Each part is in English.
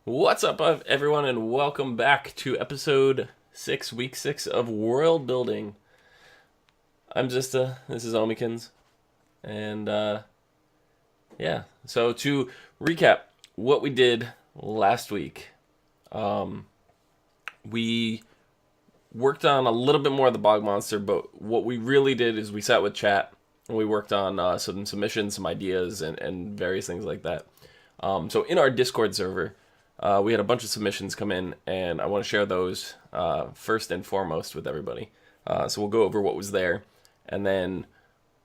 What's up, everyone, and welcome back to episode 6, week 6 of World Building. I'm Xizta, this is Omikins, and yeah, so to recap what we did last week, we worked on a little bit more of the Bog Monster, but what we really did is we sat with chat, and we worked on some submissions, some ideas, and various things like that. So in our Discord server, we had a bunch of submissions come in, and I want to share those first and foremost with everybody. So we'll go over what was there, and then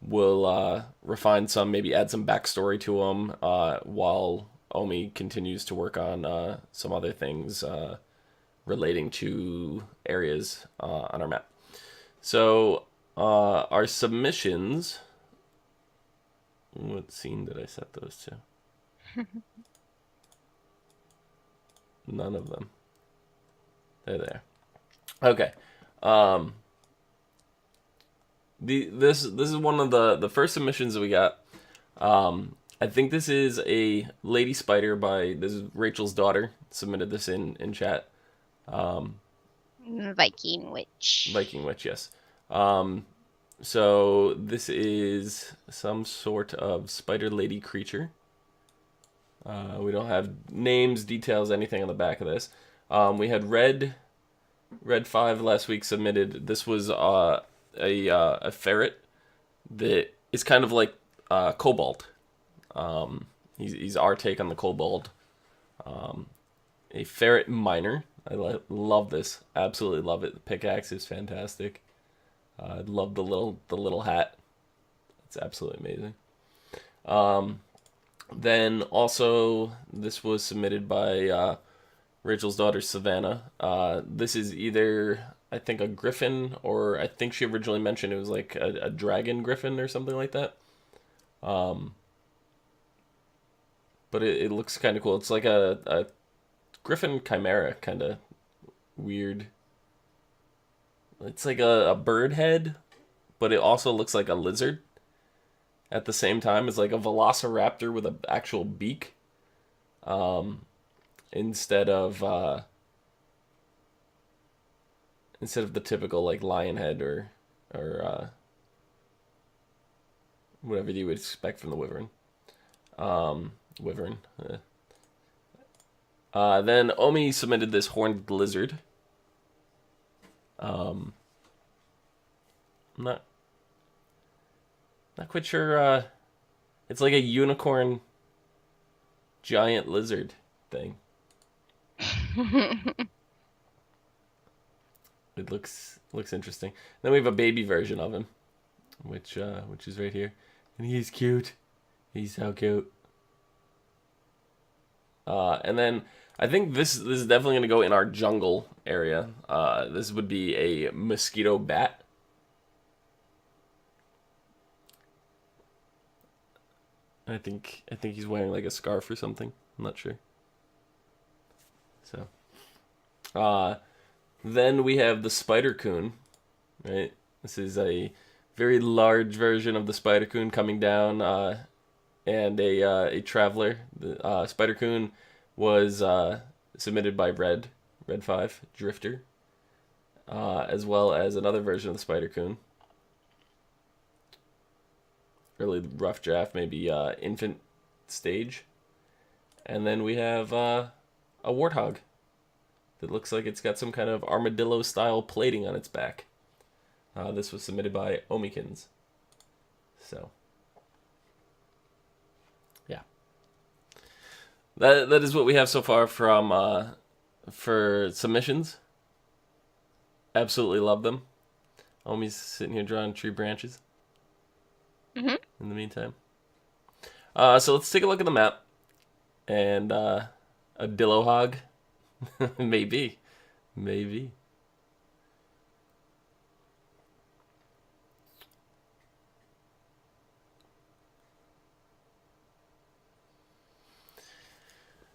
we'll refine some, maybe add some backstory to them while Omi continues to work on some other things relating to areas on our map. So our submissions. What scene did I set those to? None of them. They're there. Okay. This is one of the first submissions that we got. I think this is a Lady Spider this is Rachel's daughter submitted this in chat. Viking Witch. Viking Witch, yes. So this is some sort of spider lady creature. We don't have names, details, anything on the back of this. We had Red 5 last week submitted. This was a ferret that is kind of like Cobalt. He's our take on the Cobalt. A ferret miner. I love this. Absolutely love it. The pickaxe is fantastic. I love the little hat. It's absolutely amazing. Then also, this was submitted by Rachel's daughter, Savannah. This is either, I think, a griffin, or I think she originally mentioned it was like a dragon griffin or something like that. But it looks kind of cool. It's like a griffin chimera, kind of weird. It's like a bird head, but it also looks like a lizard at the same time. It's like a velociraptor with an actual beak, instead of the typical like lion head or whatever you would expect from the wyvern. Wyvern. Then Omi submitted this horned lizard. I'm not quite sure. It's like a unicorn giant lizard thing. It looks interesting. Then we have a baby version of him, which is right here, and he's cute. He's so cute. And then I think this is definitely going to go in our jungle area. This would be a mosquito bat. I think he's wearing like a scarf or something. I'm not sure. So, then we have the spider coon, right? This is a very large version of the spider coon coming down, and a traveler. The spider coon was submitted by Red 5 Drifter, as well as another version of the spider coon. Early rough draft, maybe infant stage. And then we have a warthog that looks like it's got some kind of armadillo style plating on its back. This was submitted by Omikins. So yeah, that is what we have so far from for submissions. Absolutely love them. Omi's sitting here drawing tree branches. In the meantime, so let's take a look at the map, and a dillo hog. maybe.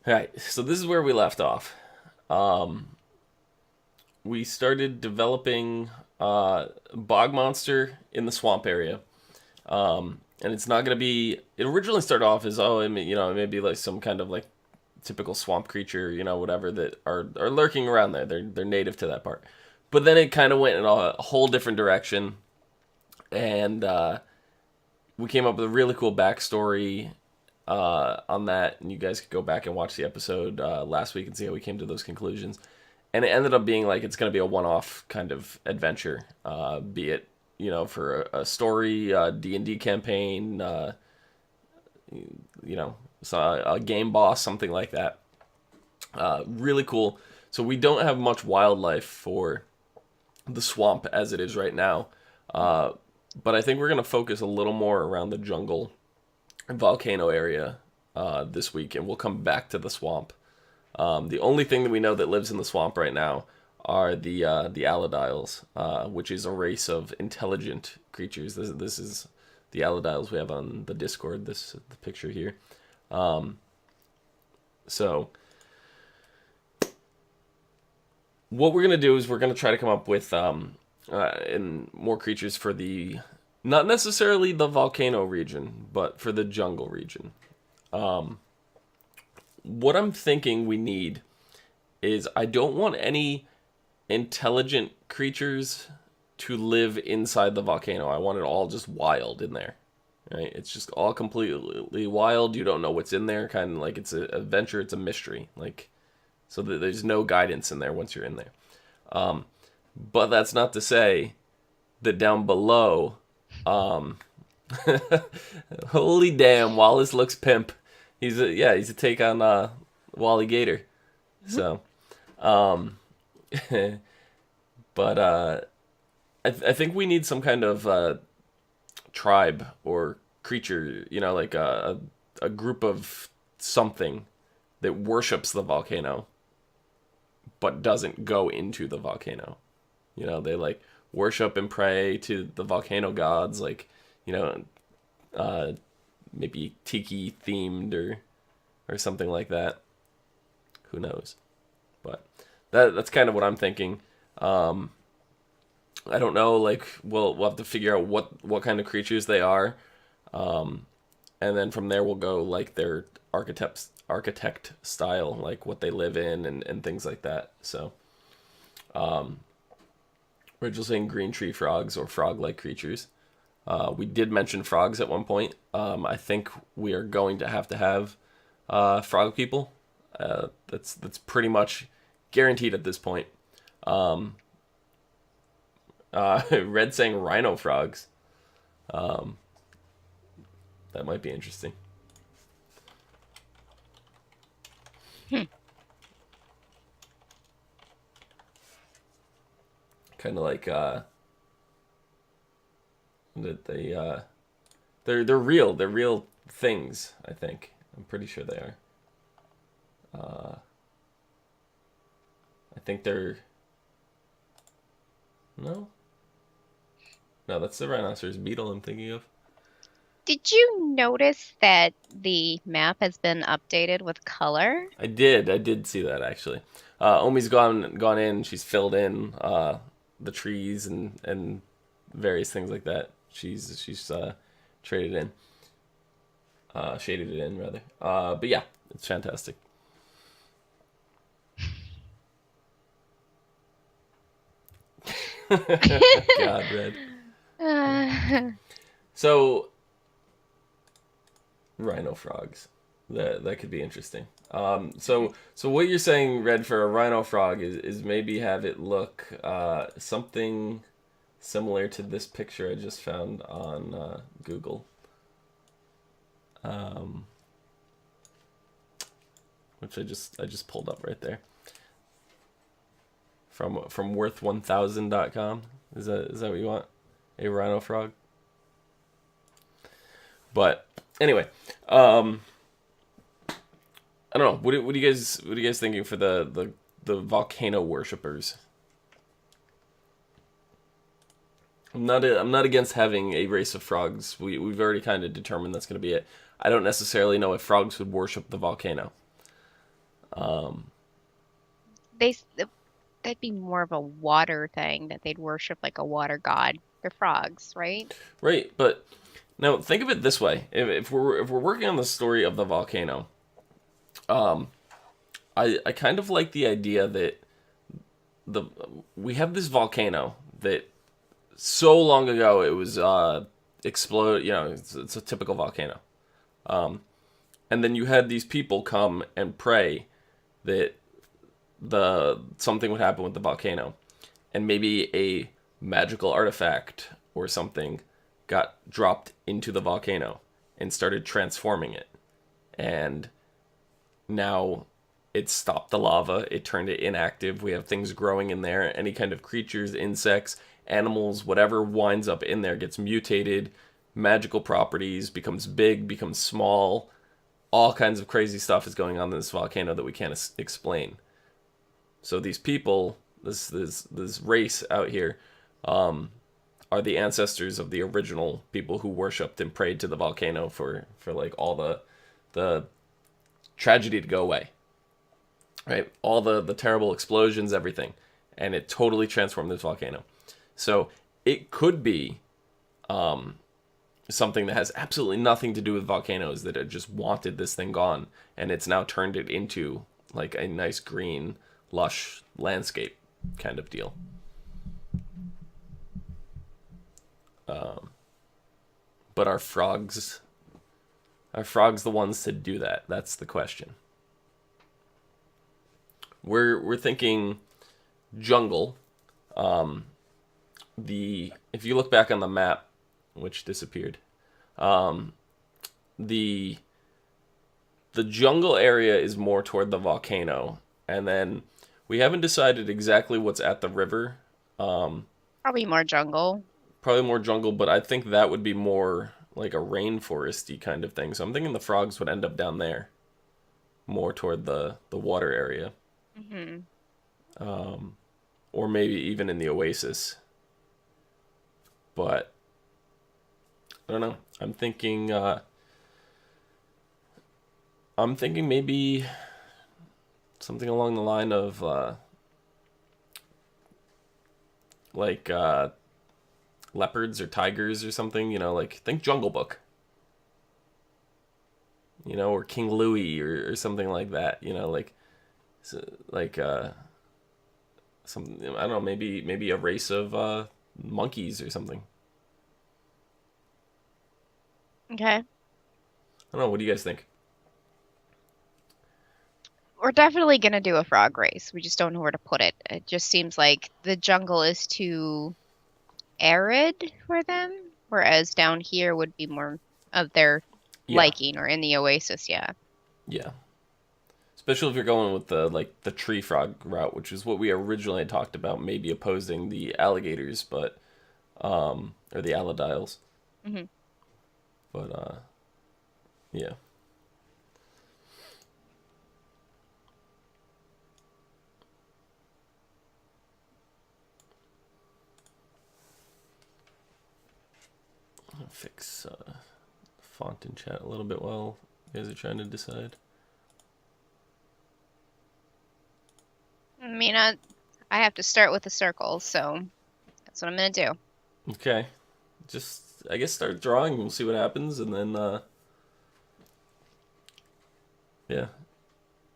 All right, so this is where we left off. We started developing bog monster in the swamp area. And it's not going to be. It originally started off as, it may be like some kind of like typical swamp creature, whatever, that are lurking around there. They're native to that part. But then it kind of went in a whole different direction, and we came up with a really cool backstory on that, and you guys could go back and watch the episode last week and see how we came to those conclusions. And it ended up being like it's going to be a one-off kind of adventure, be it for a story, D&D campaign, so a game boss, something like that. Really cool. So we don't have much wildlife for the swamp as it is right now, but I think we're going to focus a little more around the jungle and volcano area this week, and we'll come back to the swamp. The only thing that we know that lives in the swamp right now are the Aladiles, which is a race of intelligent creatures. This is the Aladiles we have on the Discord. The picture here. So what we're gonna do is we're gonna try to come up with and more creatures for the, not necessarily the volcano region, but for the jungle region. What I'm thinking we need is, I don't want any intelligent creatures to live inside the volcano. I want it all just wild in there. Right? It's just all completely wild. You don't know what's in there. Kind of like it's an adventure. It's a mystery. Like, so that there's no guidance in there once you're in there. But that's not to say that down below, holy damn, Wallace looks pimp. He's a take on Wally Gator. So, but I think we need some kind of tribe or creature, like a group of something that worships the volcano, but doesn't go into the volcano. They like worship and pray to the volcano gods, like, maybe tiki themed or something like that. Who knows? But that's kind of what I'm thinking. I don't know, like we'll have to figure out what kind of creatures they are. And then from there we'll go like their architect style, like what they live in and things like that. So we're just saying green tree frogs or frog-like creatures. We did mention frogs at one point. I think we are going to have frog people. That's pretty much guaranteed at this point. Red saying rhino frogs. That might be interesting. Kind of like that they're real. They're real things, I think. I'm pretty sure they are. I think they're... No, that's the rhinoceros beetle I'm thinking of. Did you notice that the map has been updated with color? I did see that, actually. Omi's gone in. She's filled in the trees and various things like that. She's traded in, shaded it in rather. But yeah, it's fantastic. God, Red. So, rhino frogs. That could be interesting. So what you're saying, Red, for a rhino frog is maybe have it look something similar to this picture I just found on Google. Which I just pulled up right there. From worth1000.com. Is that what you want? A rhino frog? But anyway, I don't know. What are you guys thinking for the volcano worshippers? I'm not against having a race of frogs. We've already kind of determined that's going to be it. I don't necessarily know if frogs would worship the volcano. That'd be more of a water thing, that they'd worship like a water god. They're frogs, right? Right, but now think of it this way: if we're working on the story of the volcano, I kind of like the idea that the we have this volcano that so long ago it was explode. It's a typical volcano. And then you had these people come and pray that the something would happen with the volcano, and maybe a magical artifact or something got dropped into the volcano and started transforming it. And now it stopped the lava, it turned it inactive. We have things growing in there. Any kind of creatures, insects, animals, whatever winds up in there gets mutated, magical properties, becomes big, becomes small. All kinds of crazy stuff is going on in this volcano that we can't explain. So these people, this race out here, are the ancestors of the original people who worshipped and prayed to the volcano for like all the tragedy to go away, right? All the terrible explosions, everything, and it totally transformed this volcano. So it could be something that has absolutely nothing to do with volcanoes, that it just wanted this thing gone, and it's now turned it into like a nice green, lush landscape kind of deal. But are frogs the ones to do that? That's the question. We're thinking jungle. If you look back on the map, which disappeared, the the jungle area is more toward the volcano, and then we haven't decided exactly what's at the river. Probably more jungle. Probably more jungle, but I think that would be more like a rainforesty kind of thing. So I'm thinking the frogs would end up down there, more toward the water area, Hmm. or maybe even in the oasis. But I don't know. I'm thinking maybe something along the line of like leopards or tigers or something. Like think Jungle Book. Or King Louis or something like that. Like some I don't know, maybe a race of monkeys or something. Okay. I don't know. What do you guys think? We're definitely gonna do a frog race. We just don't know where to put it. It just seems like the jungle is too arid for them, whereas down here would be more of their Yeah, liking, or in the oasis, yeah. yeah. Especially if you're going with the tree frog route, which is what we originally had talked about, maybe opposing the alligators, but or the allidiles. Hmm. But yeah. I'll fix font in chat a little bit while you guys are trying to decide. I mean, I have to start with a circle, so that's what I'm gonna do. Okay, just I guess start drawing. We'll see what happens, and then yeah.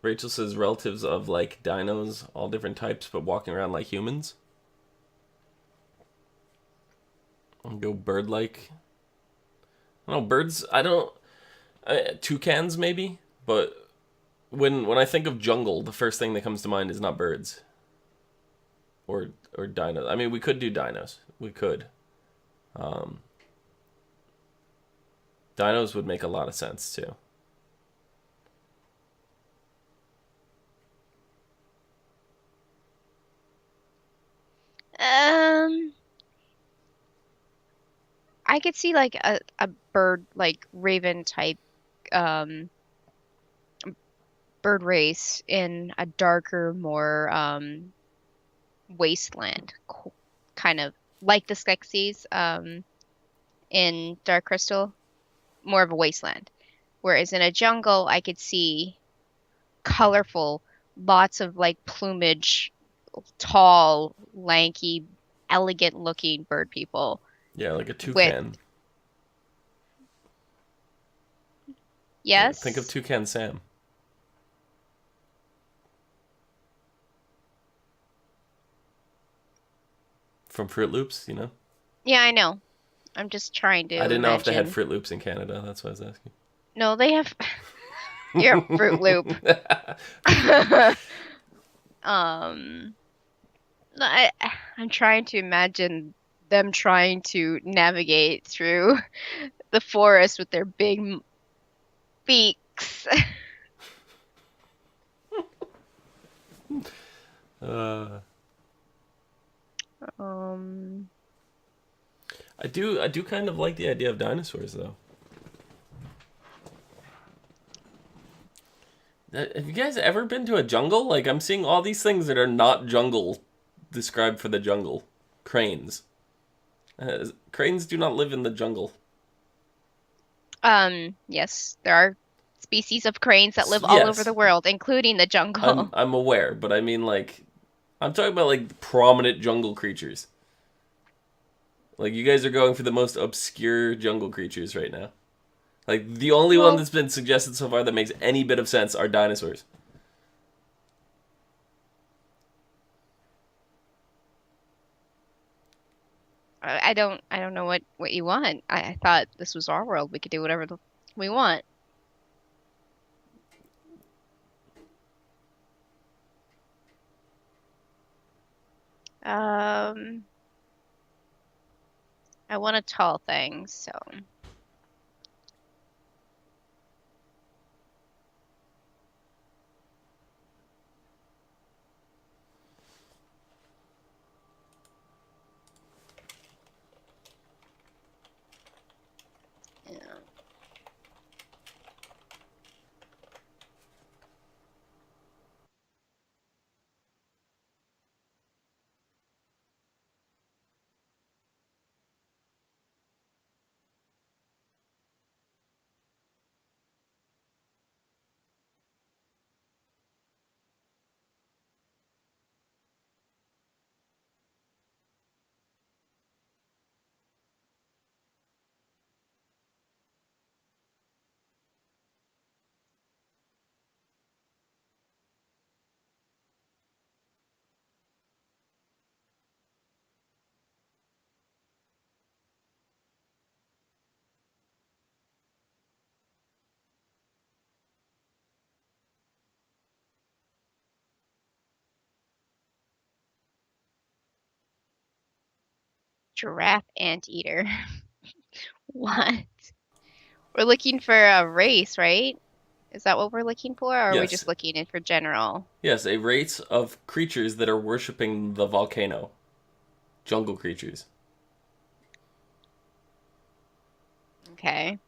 Rachel says relatives of like dinos, all different types, but walking around like humans. I'll go bird-like. I don't know, birds. I don't. Toucans maybe, but when I think of jungle, the first thing that comes to mind is not birds or dinos. I mean, we could do dinos. We could. Um, Dinos would make a lot of sense too. Um, I could see like a bird, like raven type, um, bird race in a darker, more wasteland, kind of like the Skeksis in Dark Crystal, more of a wasteland. Whereas in a jungle, I could see colorful, lots of like plumage, tall, lanky, elegant looking bird people Yeah, like a with, toucan. Yeah, think of yes, Toucan Sam. from Fruit Loops, you know? Yeah, I know. I'm just trying I to didn't know if they had imagine. Fruit Loops in Canada. That's why I was asking. No, they have. You're a Fruit Loop. Um, no, I'm trying to imagine them trying to navigate through the forest with their big beaks. uh, Um, I do kind of like the idea of dinosaurs, though. Have you guys ever been to a jungle? Like, I'm seeing all these things that are not jungle described for the jungle. Cranes. Cranes do not live in the jungle. yes, there are species of cranes that live all over Yes, the world, including the I'm jungle. I'm aware, but I mean like I'm talking about like prominent jungle creatures. Like you guys are going for the most obscure jungle creatures right now. Like the only one Well, that's been suggested so far that makes any bit of sense are dinosaurs. I don't know what you want. I thought this was our world. We could do whatever we want. Um, I want a tall thing, so yeah. Giraffe anteater. What? We're looking for a race, right? Is that what we're looking for, or are we Yes. just looking in for general? Yes, a race of creatures that are worshipping the volcano. Jungle creatures. Okay.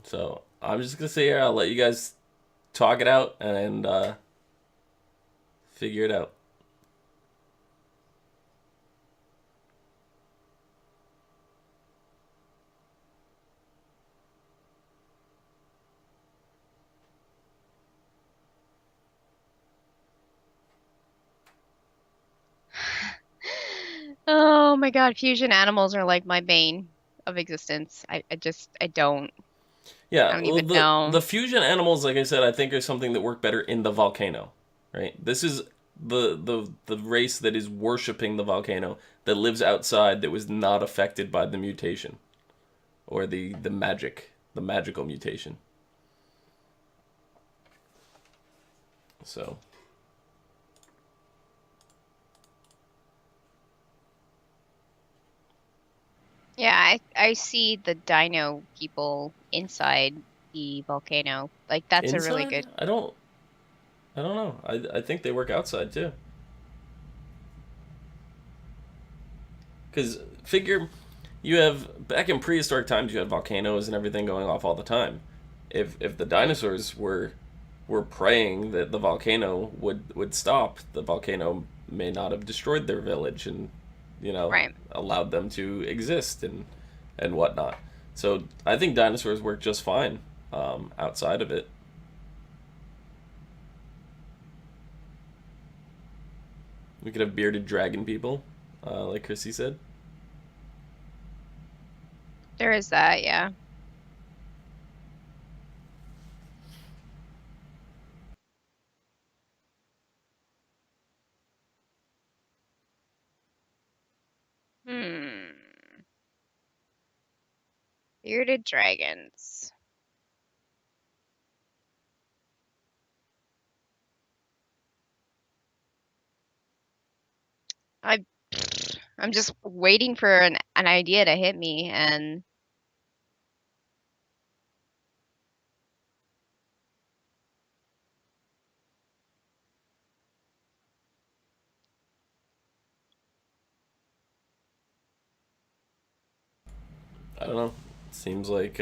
So I'm just gonna say here, I'll let you guys talk it out and figure it out. Oh my God, fusion animals are like my bane of existence. I Yeah, don't well, even the know. fusion animals, like I said, I think are something that work better in the volcano, right? This is the race that is worshiping the volcano that lives outside that was not affected by the mutation or the magical mutation. So Yeah, I see the dino people inside the volcano. Like that's a really inside, good. I don't know. I think they work outside too. Because figure you have back in prehistoric times, you had volcanoes and everything going off all the time. If the dinosaurs were praying that the volcano would stop, the volcano may not have destroyed their village and Right. allowed them to exist and whatnot. So I think dinosaurs work just fine outside of it. We could have bearded dragon people, like Chrissy said. There is that, yeah. Bearded dragons. I I'm just waiting for an idea to hit me, and I don't know. Seems like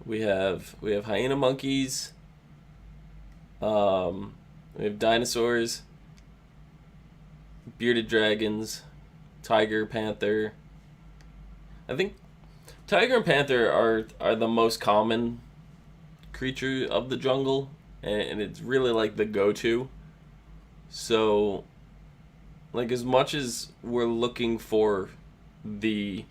we have hyena monkeys. We have dinosaurs, bearded dragons, tiger, panther. I think tiger and panther are the most common creature of the jungle, and it's really like the go-to. So, like as much as we're looking for the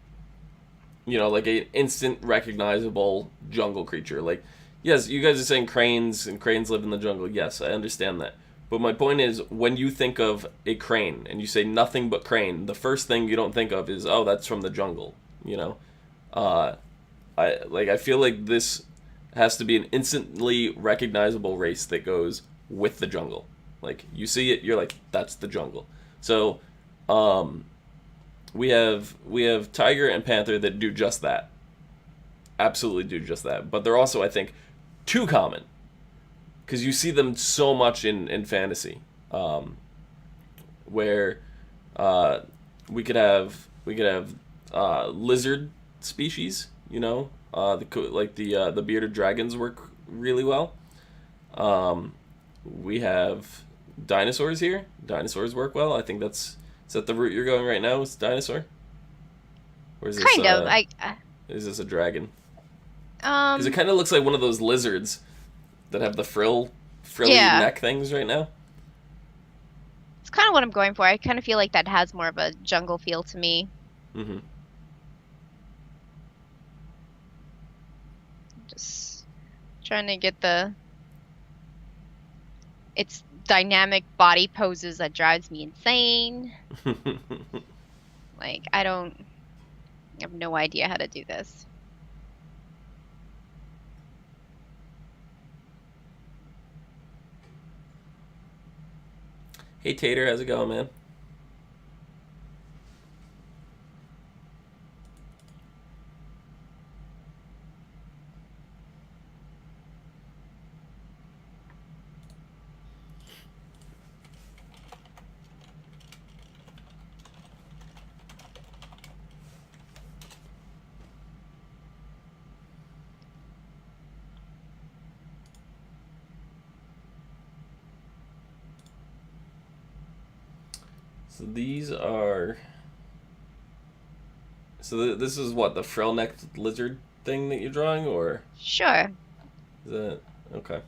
like an instant recognizable jungle creature. Like, yes, you guys are saying cranes and cranes live in the jungle. Yes, I understand that. But my point is, when you think of a crane and you say nothing but crane, the first thing you don't think of is, oh, that's from the jungle. You know, uh, I feel like this has to be an instantly recognizable race that goes with the jungle. Like you see it, you're like, that's the jungle. So, um, we have tiger and panther that do just that. Absolutely do just that. But they're also, I think, too common because you see them so much in fantasy, where uh, we could have lizard species. The bearded dragons work really well. Um, we have dinosaurs here. Dinosaurs work well. I think that's is that the route you're going right now? Is dinosaur, or is this kind of. is this a dragon? Because it Um, kind of looks like one of those lizards that have the frilly yeah, neck things right now. it's kind of what I'm going for. I kind of feel like that has more of a jungle feel to me. Mm-hmm. Just trying to get the its dynamic body poses that drives me insane. Like, I have no idea how to do this. Hey Tater, how's it going, man? So these are. So this is what the frill necked lizard thing that you're drawing, or Sure. is that okay?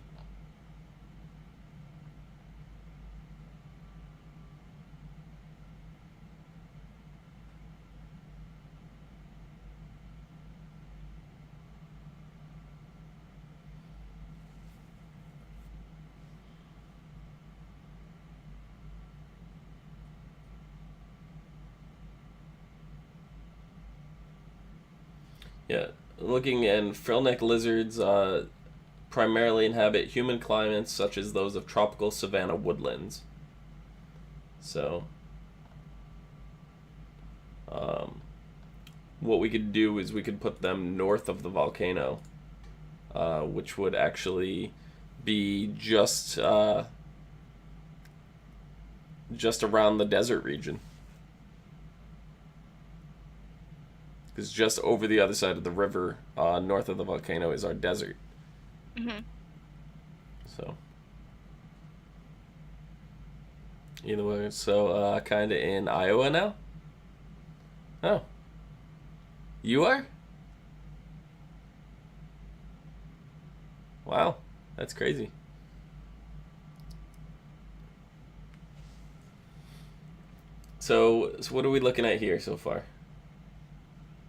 Yeah, looking and frill neck lizards primarily inhabit humid climates such as those of tropical savanna woodlands. So, um, what we could do is we could put them north of the volcano, which would actually be just around the desert region. Because just over the other side of the river, north of the volcano, is our desert. Hmm. So, either way, so kind of in Iowa now. Oh, you are? Wow, that's crazy. So what are we looking at here so far?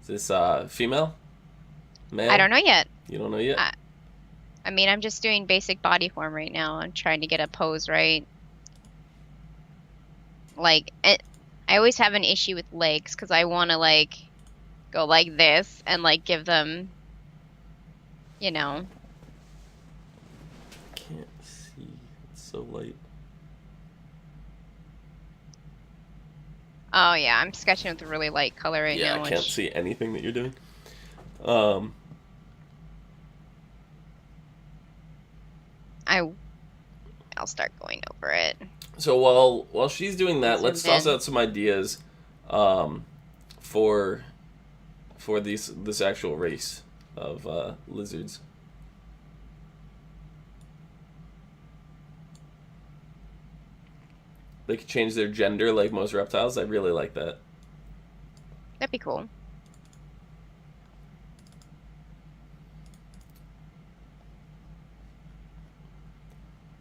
Is this female, I male? don't know yet. You don't know yet. I, I mean, I'm just doing basic body form right now. I'm trying to get a pose right. Like, I always have an issue with legs because I want to like go like this and like give them, you know. Can't see. It's so light. Oh yeah, I'm sketching with a really light color right Yeah, I now, can't which see anything that you're doing. Um, I'll start going over it. so while she's doing that, let's Zoom toss in. out some ideas um, for this actual race of lizards. They could change their gender like most reptiles. I really like that. That'd be cool.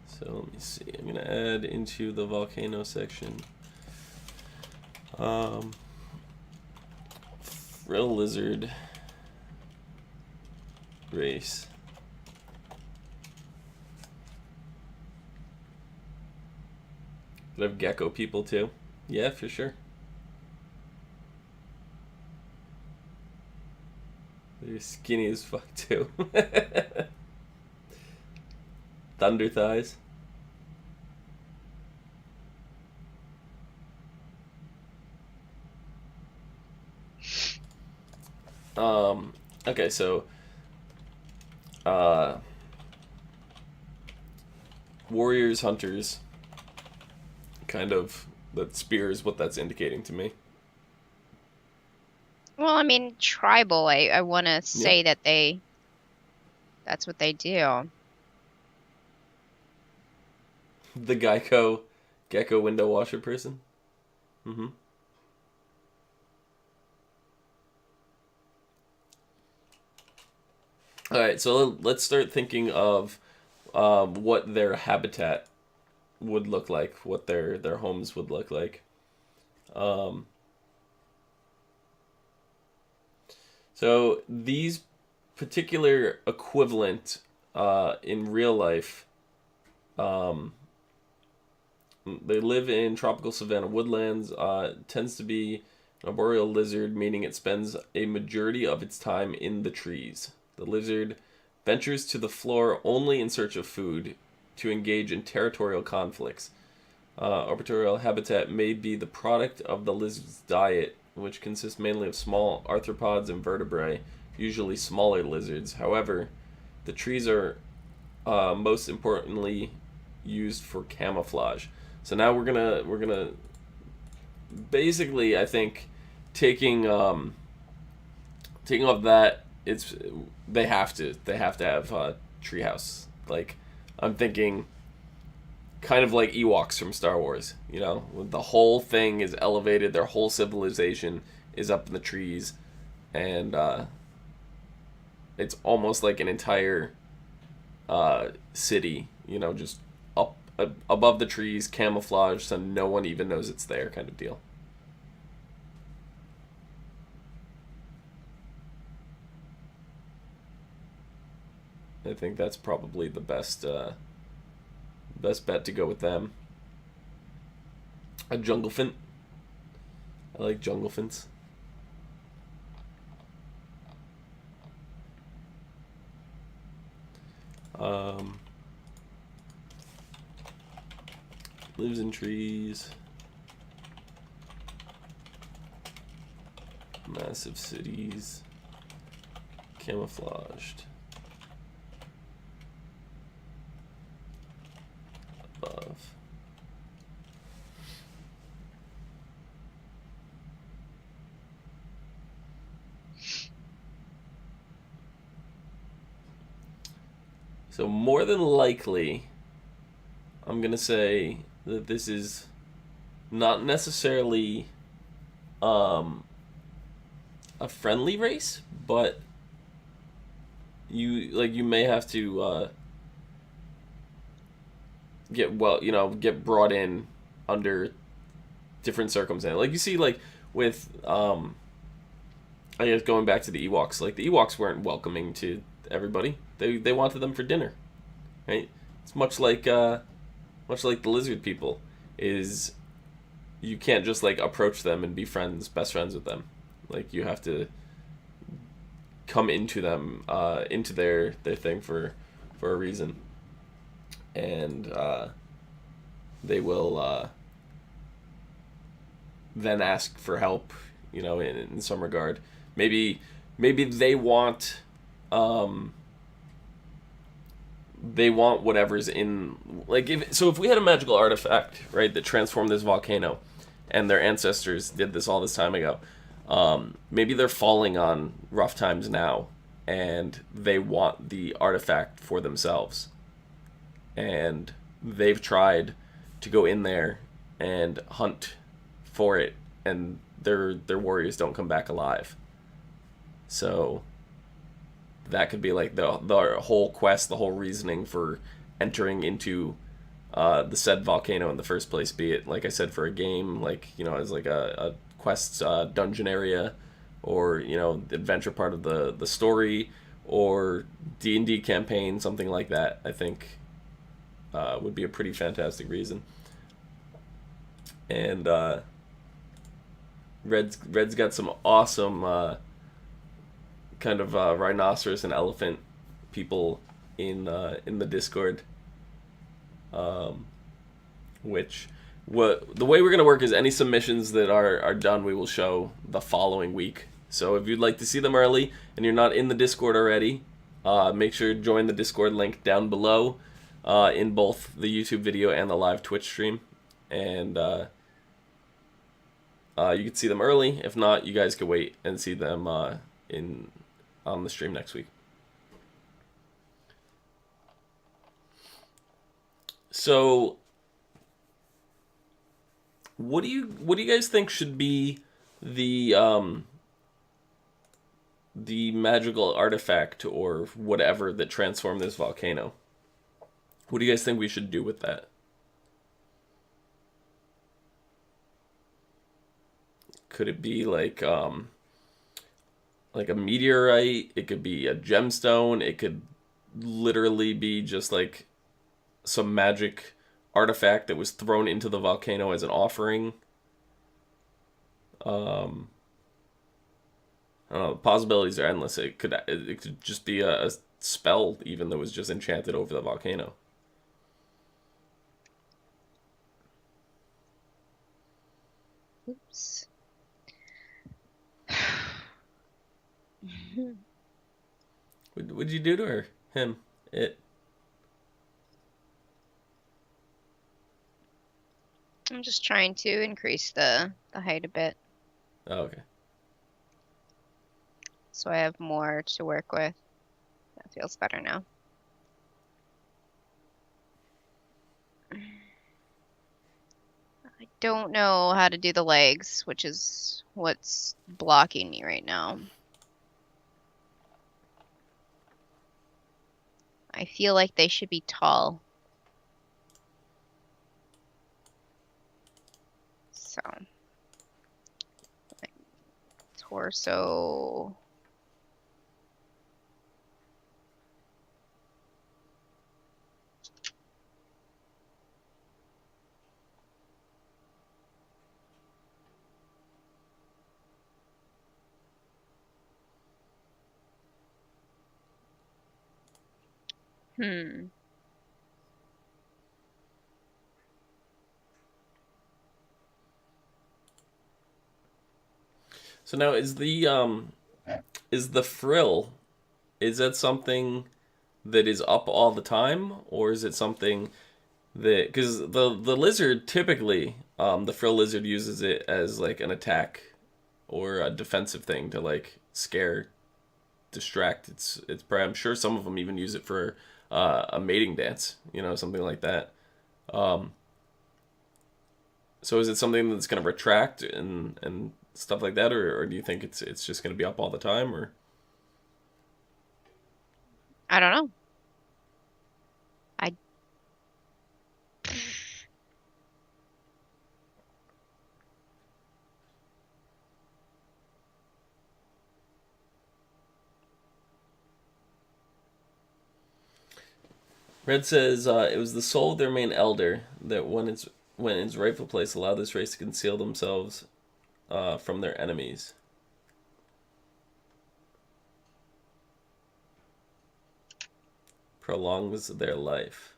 So let me see. I'm gonna add into the volcano section. Um, frill lizard race. Could have gecko people too. Yeah, for sure. They're skinny as fuck too. Thunder thighs. Okay, so uh, warriors, hunters, kind of that spear is what that's indicating to me. Well, I mean, tribal, I want to Yeah, say that that's what they do. the gecko window washer person. Mm-hmm. All right, so let's start thinking of what their habitat would look like, what their homes would look like. Um, so these particular equivalent in real life, um, they live in tropical savanna woodlands. Tends to be an arboreal lizard, meaning it spends a majority of its time in the trees. The lizard ventures to the floor only in search of food to engage in territorial conflicts. Arboreal habitat may be the product of the lizard's diet, which consists mainly of small arthropods and vertebrae, usually smaller lizards. However, the trees are most importantly used for camouflage. So now we're gonna basically, I think, taking taking off that, it's they have to have treehouse. Like, I'm thinking kind of like Ewoks from Star Wars. You know, the whole thing is elevated. Their whole civilization is up in the trees, and it's almost like an entire city. You know, just up above the trees, camouflage, so no one even knows it's there, kind of deal. I think that's probably the best bet to go with them. A jungle fin. I like jungle fins. Um, lives in trees. Massive cities. Camouflaged. Above. So more than likely, I'm gonna say that this is not necessarily um, a friendly race, but you may have to get brought in under different circumstances. Like you see, like with I guess going back to the Ewoks, like the Ewoks weren't welcoming to everybody. They wanted them for dinner, right? It's much like the lizard people is you can't just like approach them and be best friends with them. Like you have to come into them, into their thing for a reason, and they will then ask for help, in some regard. Maybe they want whatever's in, like, if we had a magical artifact, right, that transformed this volcano, and their ancestors did this all this time ago, maybe they're falling on rough times now, and they want the artifact for themselves, and they've tried to go in there and hunt for it, and their warriors don't come back alive. So that could be like the whole quest, the whole reasoning for entering into the said volcano in the first place. Be it, like I said, for a game, like, as like a quest dungeon area, or the adventure part of the story, or D&D campaign, something like that. I think would be a pretty fantastic reason. And Red's got some awesome kind of rhinoceros and elephant people in the Discord. Which the way we're gonna work is any submissions that are done, we will show the following week. So if you'd like to see them early and you're not in the Discord already, make sure to join the Discord link down below in both the YouTube video and the live Twitch stream, and you can see them early. If not, you guys can wait and see them on the stream next week. So, what do you guys think should be the magical artifact or whatever that transformed this volcano? What do you guys think we should do with that? Could it be like a meteorite? It could be a gemstone. It could literally be just like some magic artifact that was thrown into the volcano as an offering. I don't know. The possibilities are endless. It could just be a spell, even, that was just enchanted over the volcano. Oops. What'd you do to her? Him? It? I'm just trying to increase the height a bit, Oh, okay. so I have more to work with. That feels better now. I don't know how to do the legs, which is what's blocking me right now. I feel like they should be tall. So, like, torso. Hmm. So now is the frill, is that something that is up all the time, or is it something that, because the lizard typically, the frill lizard uses it as like an attack or a defensive thing to like scare, distract. It's I'm sure some of them even use it for a mating dance, something like that. So is it something that's going to retract and stuff like that, or do you think it's just going to be up all the time, or? I don't know. I Red says it was the soul of their main elder that when it's went in its rightful place allowed this race to conceal themselves from their enemies. prolongs their life.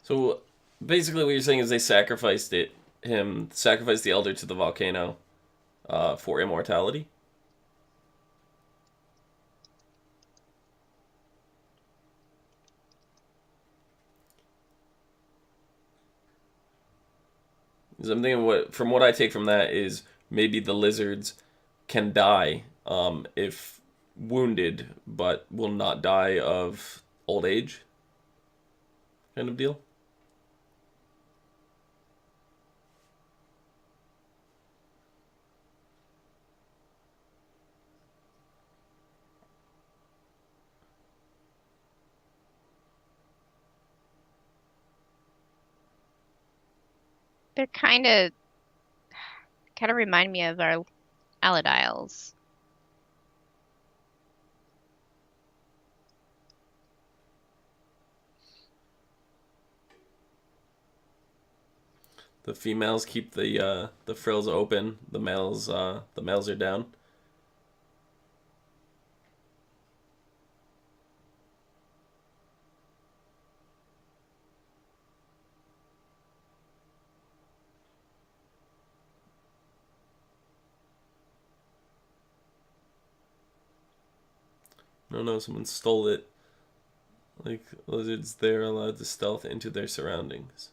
So basically, what you're saying is they sacrificed the elder to the volcano for immortality. Because I'm thinking from what I take from that is maybe the lizards can die if wounded, but will not die of old age, kind of deal. They're kind of remind me of our Aladiles. The females keep the frills open. The males are down. No, someone stole it. Like lizards, they're allowed to stealth into their surroundings.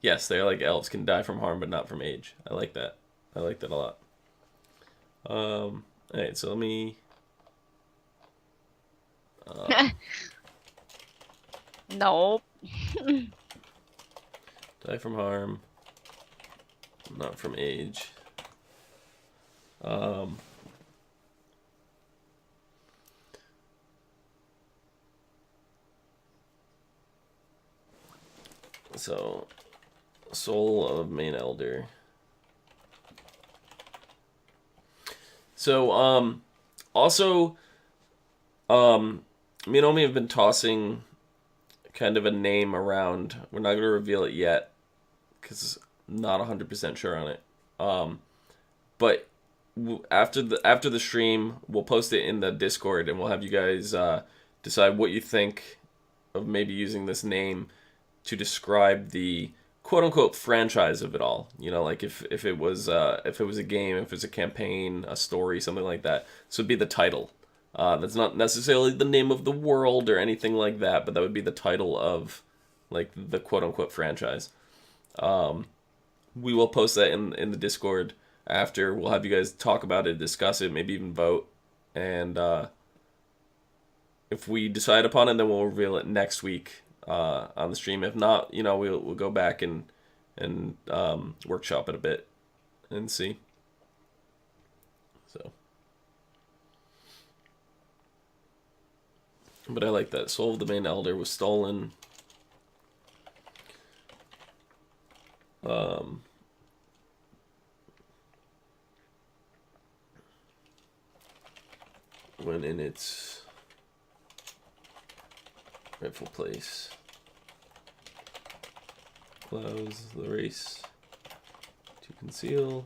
Yes, they're like elves, can die from harm but not from age. I like that. I like that a lot. Alright, so let me. Nope. Die from harm, not from age. Um, so, soul of main elder. So, also, me and Omi have been tossing kind of a name around. We're not going to reveal it yet because not 100% sure on it. But after the stream, we'll post it in the Discord and we'll have you guys decide what you think of maybe using this name to describe the quote unquote franchise of it all. You know, like if it was a game, if it was a campaign, a story, something like that. So it'd be the title. That's not necessarily the name of the world or anything like that, but that would be the title of like the quote unquote franchise. We will post that in the Discord after. We'll have you guys talk about it, discuss it, maybe even vote. And if we decide upon it, then we'll reveal it next week on the stream. If not, we'll go back and workshop it a bit and see. So, but I like that. Soul of the main elder was stolen. When in its rightful place. Allows the race to conceal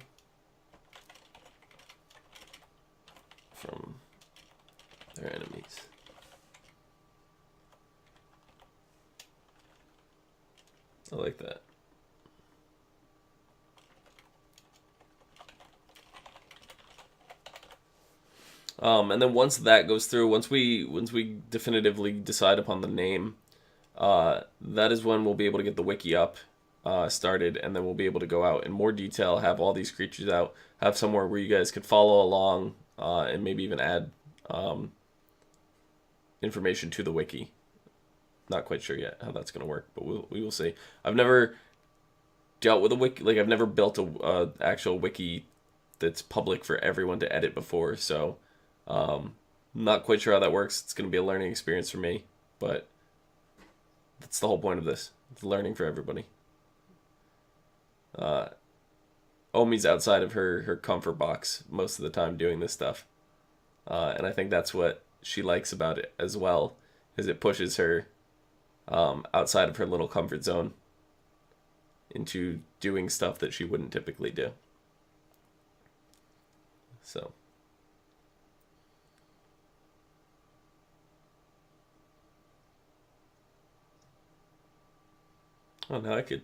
from their enemies. I like that. And then once that goes through, once we definitively decide upon the name, that is when we'll be able to get the wiki up, started, and then we'll be able to go out in more detail, have all these creatures out, have somewhere where you guys could follow along, and maybe even add information to the wiki. Not quite sure yet how that's going to work, but we will see. I've never dealt with a wiki, like I've never built a actual wiki that's public for everyone to edit before, so not quite sure how that works. It's going to be a learning experience for me, but that's the whole point of this. It's learning for everybody. Omi's outside of her comfort box most of the time doing this stuff, and I think that's what she likes about it as well, is it pushes her outside of her little comfort zone. into doing stuff that she wouldn't typically do. So. Oh, now I could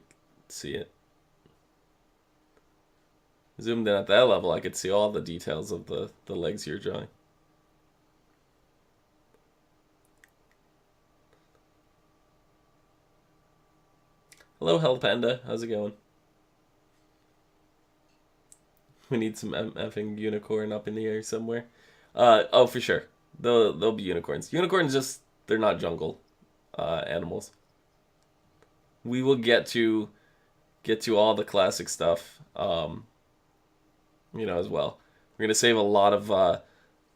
see it. Zoomed in at that level, I could see all the details of the legs you're drawing. Hello, Hell Panda. How's it going? We need some effing unicorn up in the air somewhere. Oh, for sure. They'll be unicorns. Unicorns just, they're not jungle animals. We will get to all the classic stuff, as well. We're gonna save a lot of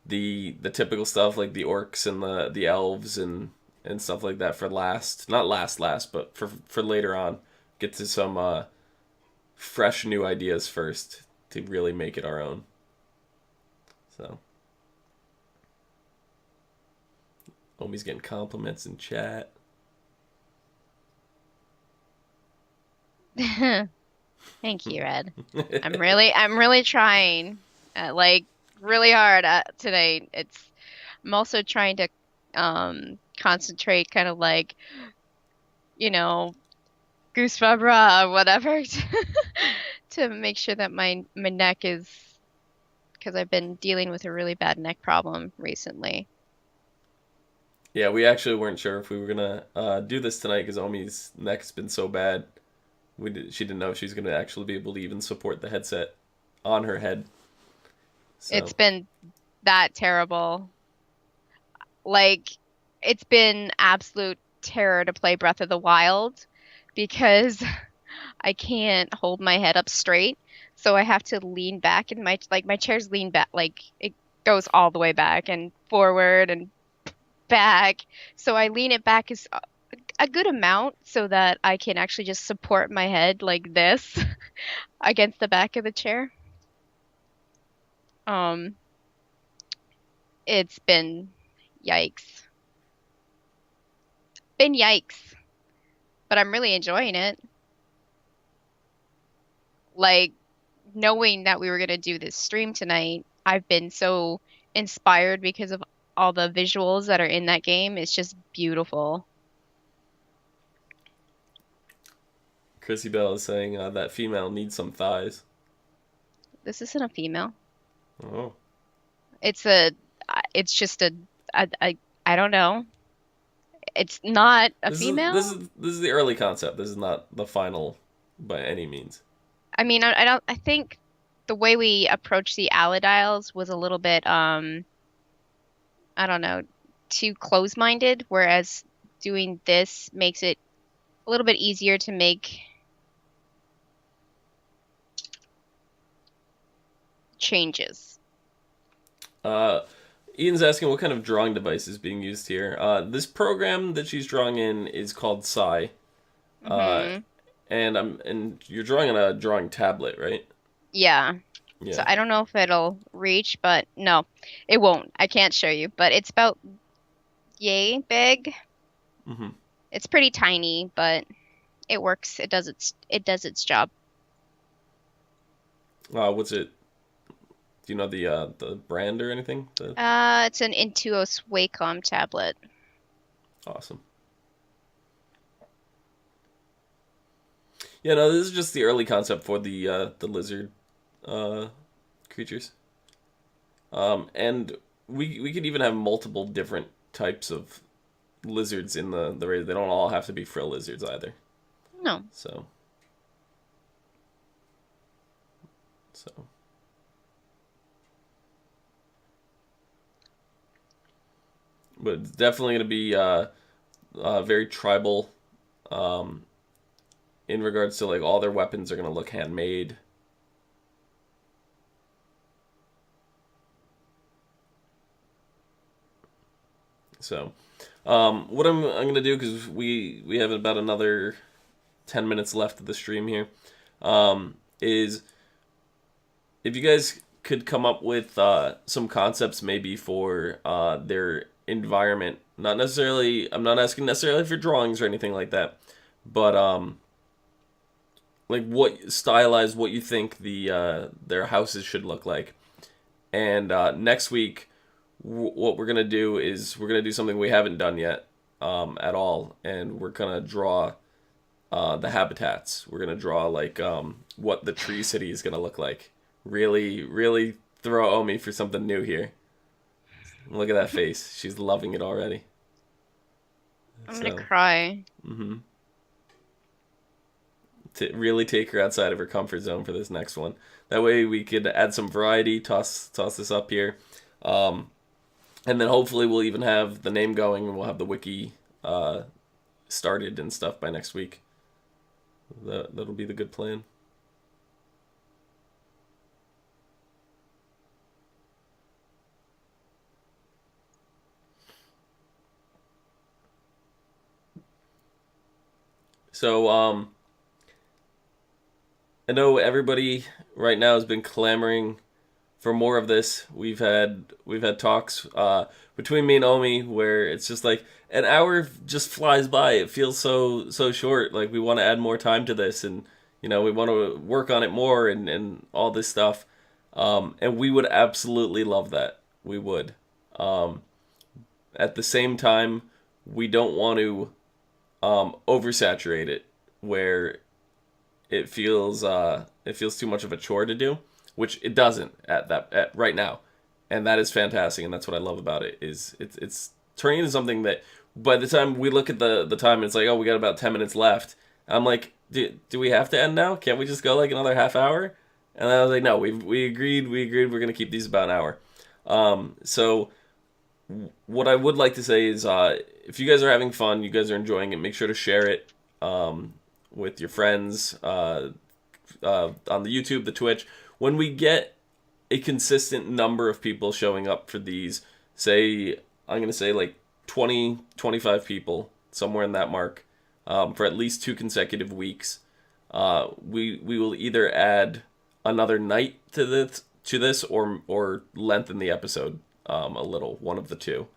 the typical stuff like the orcs and the elves and stuff like that for last. Not last, but for later on. Get to some fresh new ideas first to really make it our own. So, Omi's getting compliments in chat. Thank you, Red. I'm really trying, like really hard today. I'm also trying to concentrate, kind of like, you know, goose fibra or whatever, to make sure that my neck is, because I've been dealing with a really bad neck problem recently. Yeah, we actually weren't sure if we were gonna do this tonight because Omi's neck's been so bad. She didn't know if she was gonna actually be able to even support the headset on her head. So It's been that terrible. Like, it's been absolute terror to play Breath of the Wild because I can't hold my head up straight. So I have to lean back, and my chair's lean back, like it goes all the way back and forward and back. So I lean it back as a good amount so that I can actually just support my head like this against the back of the chair. Um, it's been yikes. Been yikes, but I'm really enjoying it. Like, knowing that we were going to do this stream tonight, I've been so inspired because of all the visuals that are in that game. It's just beautiful. Chrissy Bell is saying that female needs some thighs. This isn't a female. Oh. It's a, it's just I don't know. It's not a This is this female. is this is the early concept. This is not the final by any means. I mean, I don't, I think the way we approached the Aladiles was a little bit, I don't know, too close-minded, whereas doing this makes it a little bit easier to make changes. Uh, Ian's asking what kind of drawing device is being used here. This program that she's drawing in is called Psy. Uh, Hmm. and you're drawing on a drawing tablet, right? Yeah. So Yeah. I don't know if it'll reach, but no, it won't. I can't show you, but it's about yay big. Mm-hmm. It's pretty tiny, but it works. It does its job. What's it? Do you know the brand or anything? It's an Intuos Wacom tablet. Awesome. Yeah, no, this is just the early concept for the lizard uh, creatures. And we could even have multiple different types of lizards in the raid. They don't all have to be frill lizards either. No. So so but it's definitely going to be very tribal um, in regards to like all their weapons are going to look handmade. So what I'm going to do because we have about another 10 minutes left of the stream here is if you guys could come up with some concepts maybe for their environment. Not necessarily, I'm not asking necessarily for drawings or anything like that, but what stylized what you think their houses should look like. And next week, what we're gonna do is we're gonna do something we haven't done yet at all, and we're gonna draw the habitats. We're gonna draw like what the tree city is gonna look like. Really, really throw Omi for something new here. Look at that face. She's loving it already. I'm gonna So, cry. mm-hmm. To really take her outside of her comfort zone for this next one. That way we could add some variety, toss this up here. Um, and then hopefully we'll even have the name going and we'll have the wiki started and stuff by next week. That'll be the good plan. So, I know everybody right now has been clamoring for more of this. We've had talks between me and Omi where it's just like an hour just flies by. It feels so short. Like we want to add more time to this, and we want to work on it more and all this stuff. And we would absolutely love that. We would. Um, at the same time, we don't want to oversaturate it where it feels too much of a chore to do, which it doesn't at right now, and that is fantastic, and that's what I love about it is it's turning into something that by the time we look at the time, it's like, oh, we got about 10 minutes left. I'm like, do we have to end now? Can't we just go like another half hour? And I was like, no, we agreed we're gonna keep these about an hour. So what I would like to say is, if you guys are having fun, you guys are enjoying it, make sure to share it with your friends on the YouTube, the Twitch. When we get a consistent number of people showing up for these, say, I'm going to say like 20, 25 people, somewhere in that mark, for at least 2 consecutive weeks, we will either add another night to this or lengthen the episode a little, one of the two.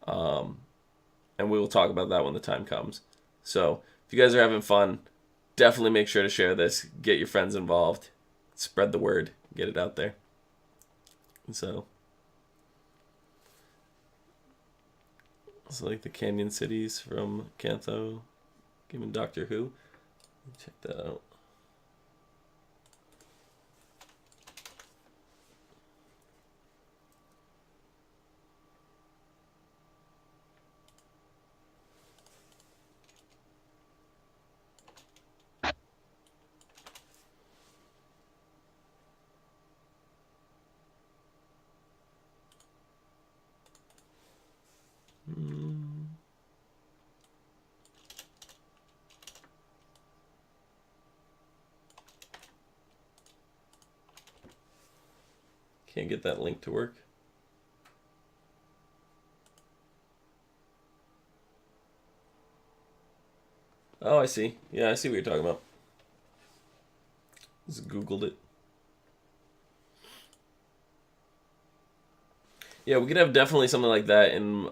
And we will talk about that when the time comes. So if you guys are having fun, definitely make sure to share this. Get your friends involved. Spread the word. Get it out there. So, it's like the Canyon Cities from Kanto, given Doctor Who. Check that out. Can't get that link to work. Oh, I see. Yeah, I see what you're talking about. Just Googled it. Yeah, we could have definitely something like that in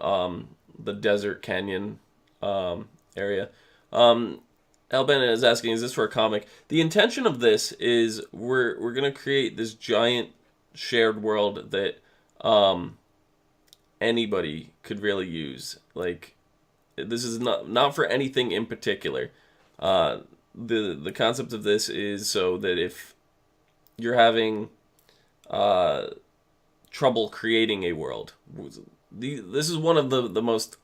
the desert canyon area. Albana is asking, is this for a comic? The intention of this is we're gonna create this giant shared world that anybody could really use. Like, this is not for anything in particular. The concept of this is so that if you're having trouble creating a world, this is one of the most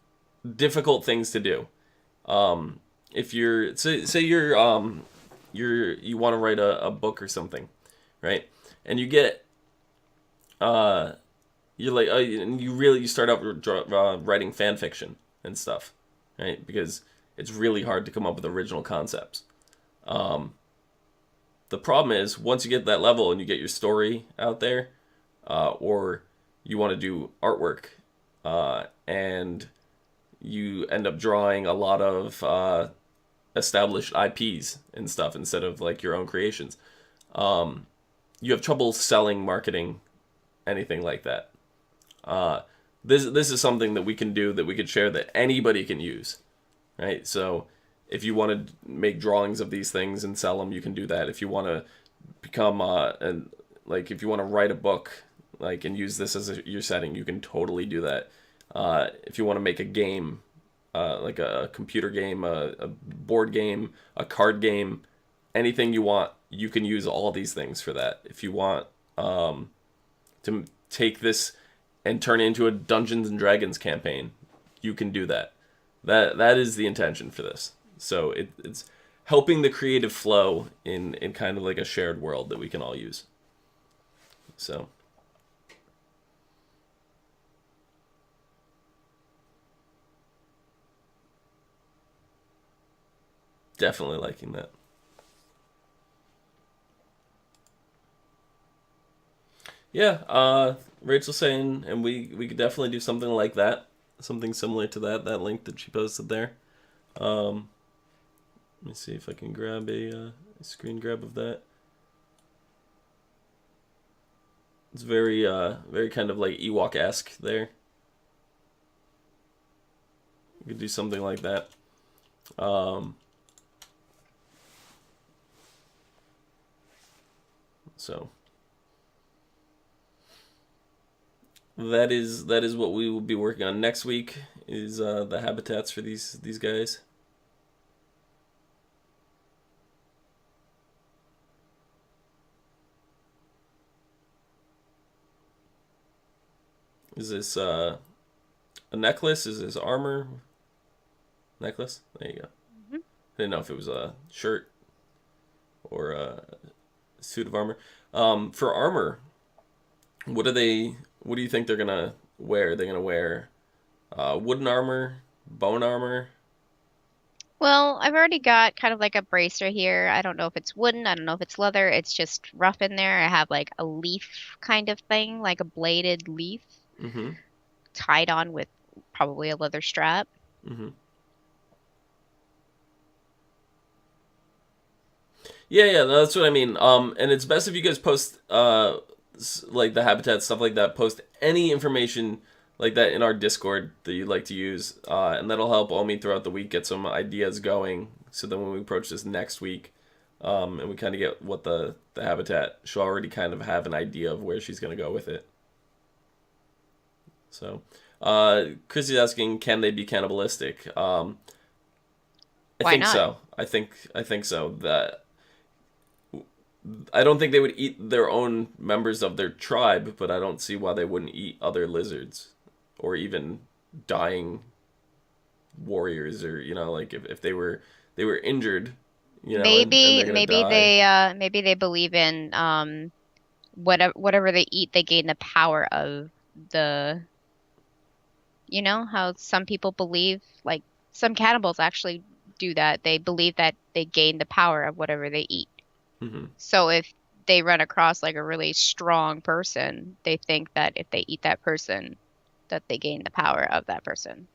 difficult things to do. If you're say you want to write a book or something, right? And you get you're like, and you start out writing fan fiction and stuff, right? Because it's really hard to come up with original concepts. The problem is once you get that level and you get your story out there, or you want to do artwork, and you end up drawing a lot of established IPs and stuff instead of like your own creations. You have trouble selling, marketing, anything like that. This is something that we can do, that we could share, that anybody can use, right? So if you want to make drawings of these things and sell them, you can do that. If you want to become and like if you want to write a book like and use this as your setting, you can totally do that. If you want to make a game, like a computer game, a board game, a card game, anything you want, you can use all these things for that. If you want to take this and turn it into a Dungeons and Dragons campaign, you can do that. That is the intention for this. So it's helping the creative flow in kind of like a shared world that we can all use. So definitely liking that. Yeah, Rachel's saying, and we could definitely do something like that, something similar to that link that she posted there. Let me see if I can grab a screen grab of that. It's very kind of like Ewok-esque there. We could do something like that. So that is what we will be working on next week. Is the habitats for these guys. Is this a necklace? Is this armor? Necklace? There you go. Mm-hmm. I didn't know if it was a shirt or a suit of armor. For armor, what do you think they're gonna wear? They're gonna wear wooden armor, bone armor. Well, I've already got kind of like a bracer here. I don't know if it's wooden, I don't know if it's leather. It's just rough in there. I have like a leaf kind of thing, like a bladed leaf Mm-hmm. tied on with probably a leather strap. Mm-hmm. Yeah, that's what I mean. And it's best if you guys post like the habitat stuff like that. Post any information like that in our Discord that you'd like to use, and that'll help Omi throughout the week get some ideas going. So then when we approach this next week, and we kind of get what the habitat, she'll already kind of have an idea of where she's gonna go with it. So, Chrissy's asking, can they be cannibalistic? I Why think not? so. I think so. That I don't think they would eat their own members of their tribe, but I don't see why they wouldn't eat other lizards or even dying warriors, or like if they were injured, and Maybe they're gonna die. maybe they believe in whatever they eat, they gain the power of the how some people believe, like some cannibals actually do that. They believe that they gain the power of whatever they eat. Hmm. So if they run across like a really strong person, they think that if they eat that person, that they gain the power of that person.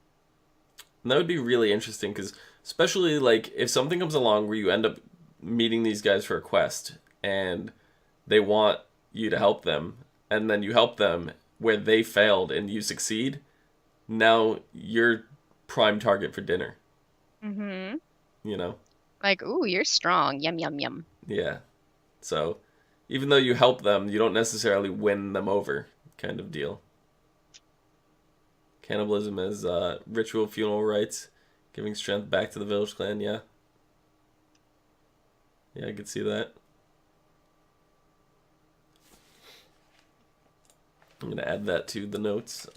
And that would be really interesting because especially like if something comes along where you end up meeting these guys for a quest and they want you to help them, and then you help them where they failed and you succeed, now you're prime target for dinner. Mm-hmm. You know? Like, ooh, you're strong. Yum, yum, yum. Yeah. So even though you help them, you don't necessarily win them over, kind of deal. Cannibalism as ritual funeral rites, giving strength back to the village clan. Yeah, yeah, I could see that. I'm gonna add that to the notes.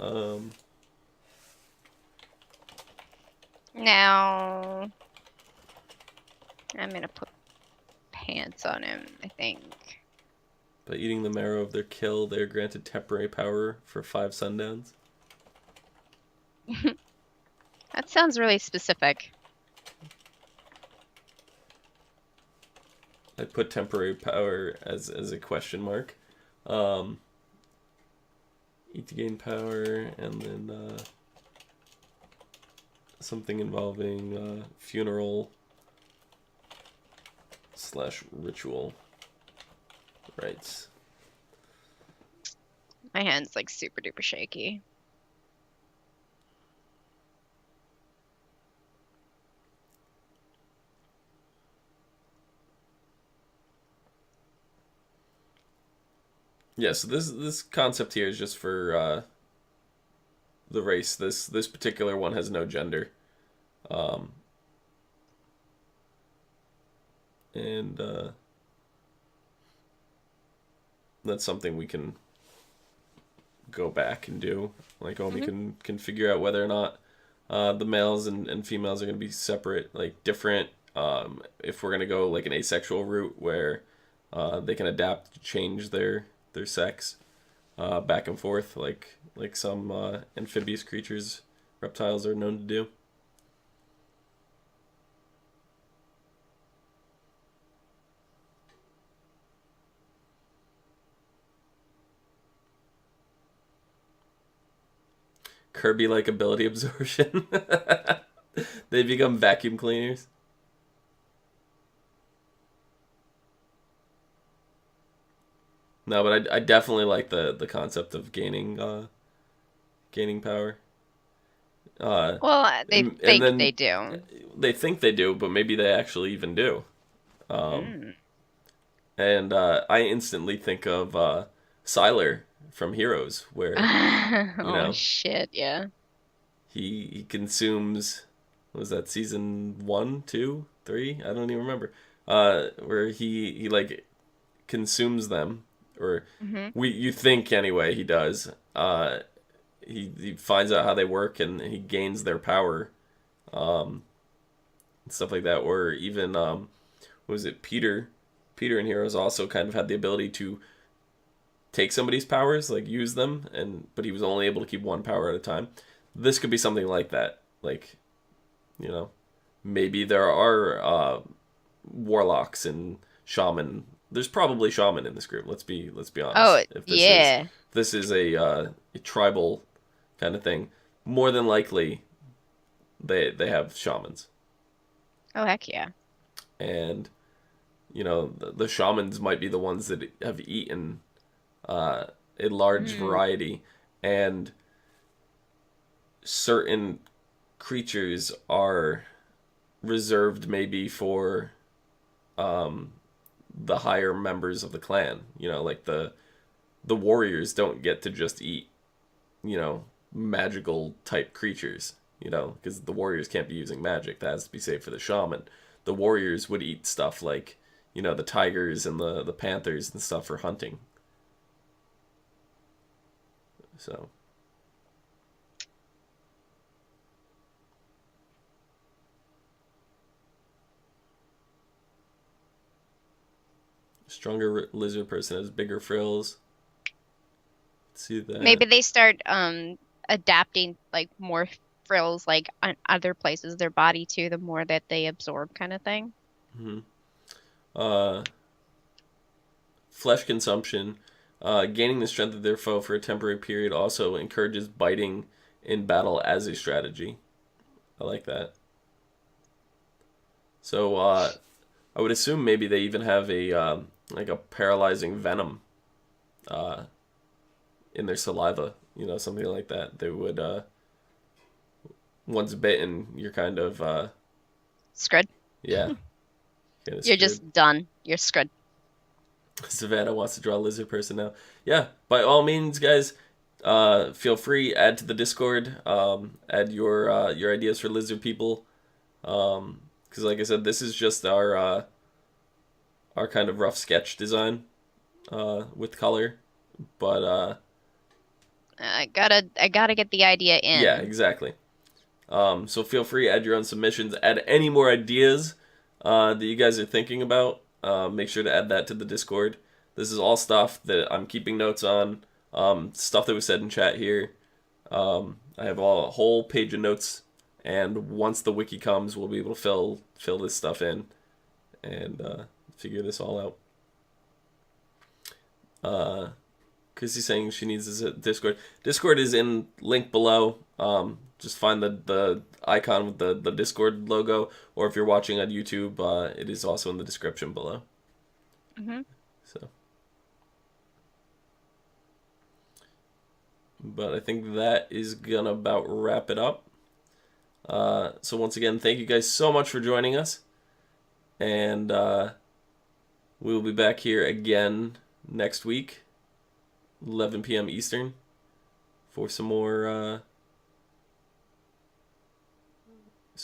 Now, I'm gonna put pants on him, I think. By eating the marrow of their kill, they are granted temporary power for 5 sundowns. That sounds really specific. I put temporary power as a question mark. Eat to gain power, and then something involving funeral / ritual rites. My hand's like super duper shaky. Yeah, so this concept here is just for the race. This particular one has no gender. Um, and that's something we can go back and do. Like Omi Hmm. can figure out whether or not the males and females are going to be separate, like different. If we're going to go like an asexual route where they can adapt to change their sex back and forth, like some amphibious creatures, reptiles are known to do. Kirby-like ability absorption. They become vacuum cleaners. No, but I definitely like the concept of gaining power. Well, they And think they then do. they think they do, but maybe they actually even do. Um, Mm. and I instantly think of Sylar from Heroes, where you Oh know shit, yeah. he consumes. What was that season 1, 2, 3? I don't even remember. Where he like consumes them, or Hmm. we you think anyway he does. He finds out how they work and he gains their power, um, and stuff like that. Or even what was it Peter? Peter in Heroes also kind of had the ability to take somebody's powers, like use them, and but he was only able to keep one power at a time. This could be something like that. Like you know, maybe there are warlocks and shaman. There's probably shaman in this group. Let's be honest. Oh, If yeah. this is a tribal kind of thing, more than likely they have shamans, Oh, heck yeah. and the shamans might be the ones that have eaten uh, a large Mm. variety, and certain creatures are reserved maybe for um, the higher members of the clan. Like the warriors don't get to just eat magical type creatures. Because the warriors can't be using magic. That has to be saved for the shaman. The warriors would eat stuff like the tigers and the panthers and stuff for hunting. So stronger lizard person has bigger frills. Let's see that. Maybe they start adapting like more frills like on other places of their body too, the more that they absorb kind of thing. Mm-hmm. Uh, Flesh consumption. Gaining the strength of their foe for a temporary period also encourages biting in battle as a strategy. I like that. So I would assume maybe they even have a like a paralyzing venom uh, in their saliva. Something like that. They would once bitten, you're kind of Screwed. yeah, kind of You're screwed. just done. You're screwed. Savannah wants to draw a lizard person now. Yeah, by all means, guys, feel free add to the Discord. Add your ideas for lizard people. Because like I said, this is just our kind of rough sketch design with color. But I gotta get the idea yeah, in. exactly. So feel free add your own submissions. Add any more ideas that you guys are thinking about. Make sure to add that to the Discord. This is all stuff that I'm keeping notes on. Stuff that was said in chat here. I have a whole page of notes, and once the wiki comes, we'll be able to fill this stuff in and figure this all out. Chrissy's saying she needs this at Discord. Discord is in link below. Just find the icon with the Discord logo, or if you're watching on YouTube, it is also in the description below. Hmm. So, but I think that is gonna about wrap it up. So once again, thank you guys so much for joining us, and we will be back here again next week. 11 p.m. Eastern for some more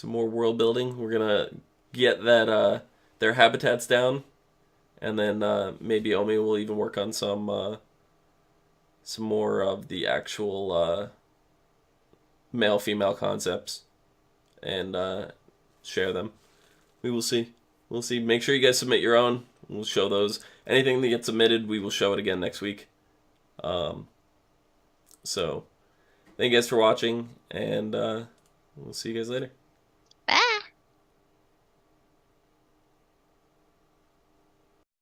world building. We're gonna get that their habitats down, and then maybe Omi will even work on some more of the actual male female concepts and share them. We will see. We'll see. Make sure you guys submit your own. We'll show those. Anything that gets submitted, we will show it again next week. So, thank you guys for watching, and we'll see you guys later.